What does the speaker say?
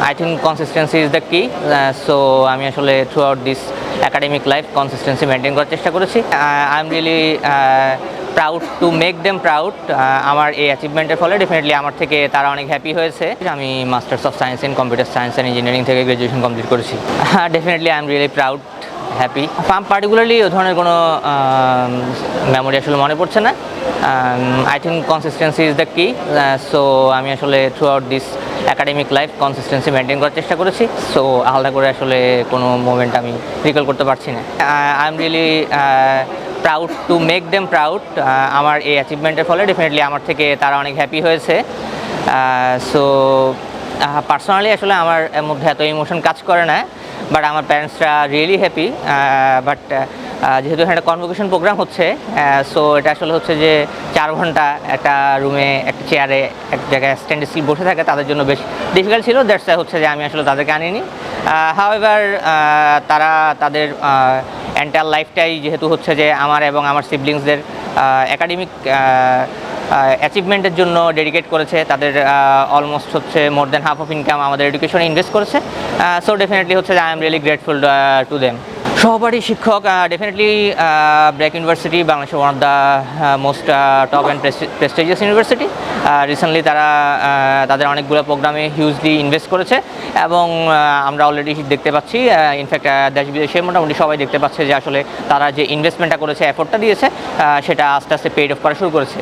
I think consistency is the key. So আমি আসলে throughout this academic life consistency maintain করার চেষ্টা করেছি. I'm really proud to make them proud. আমার এই অ্যাচিভমেন্টের ফলে ডেফিনেটলি আমার থেকে তারা অনেক হ্যাপি হয়েছে। আমি masters of science in computer science and engineering থেকে গ্র্যাজুয়েশন কমপ্লিট করেছি। Definitely I am really proud, happy. Particularly ও ধরনের কোনো মেমোরি আসলে মনে পড়ছে না। I think consistency is the key. So আমি আসলে throughout this academic life consistency maintain করার চেষ্টা করেছি। সো আলাদা করে আসলে কোনো মোমেন্ট আমি রিকল করতে পারছি না। I am really proud to make them proud. আমার এই অ্যাচিভমেন্টের ফলে ডেফিনেটলি আমার থেকে তারা অনেক হ্যাপি হয়েছে। সো পার্সোনালি আসলে আমার মধ্যে এত ইমোশন কাজ করে না, বাট আমার প্যারেন্টসরা রিয়েলি হ্যাপি। বাট যেহেতু এখানে একটা কনভোকেশন প্রোগ্রাম হচ্ছে, সো এটা আসলে হচ্ছে যে 4 ঘন্টা একটা রুমে একটা চেয়ারে এক জায়গায় স্ট্যান্ড স্টিল বসে থাকে, তাদের জন্য বেশ ডিফিকাল্ট ছিল। দ্যাটস হচ্ছে যে আমি আসলে তাদেরকে আনিনি। হাউএভার তারা তাদের এন্টায়ার লাইফটাই যেহেতু হচ্ছে যে আমার এবং আমার সিবলিংসদের একাডেমিক অ্যাচিভমেন্টের জন্য ডেডিকেট করেছে, তাদের অলমোস্ট হচ্ছে more than half of income আমাদের এডুকেশনে ইনভেস্ট করেছে। সো ডেফিনেটলি হচ্ছে যে I am really grateful to them. সহপাঠী শিক্ষক ডেফিনেটলি ব্র্যাক ইউনিভার্সিটি বাংলাদেশের one of the most top and prestigious university. Recently তারা তাদের অনেকগুলো প্রোগ্রামে হিউজলি ইনভেস্ট করেছে এবং আমরা অলরেডি দেখতে পাচ্ছি, ইনফ্যাক্ট দেশ বিদেশে মোটামুটি সবাই দেখতে পাচ্ছে যে আসলে তারা যে ইনভেস্টমেন্টটা করেছে, এফোর্টটা দিয়েছে, সেটা আস্তে আস্তে পেইড অফ করা শুরু করেছে।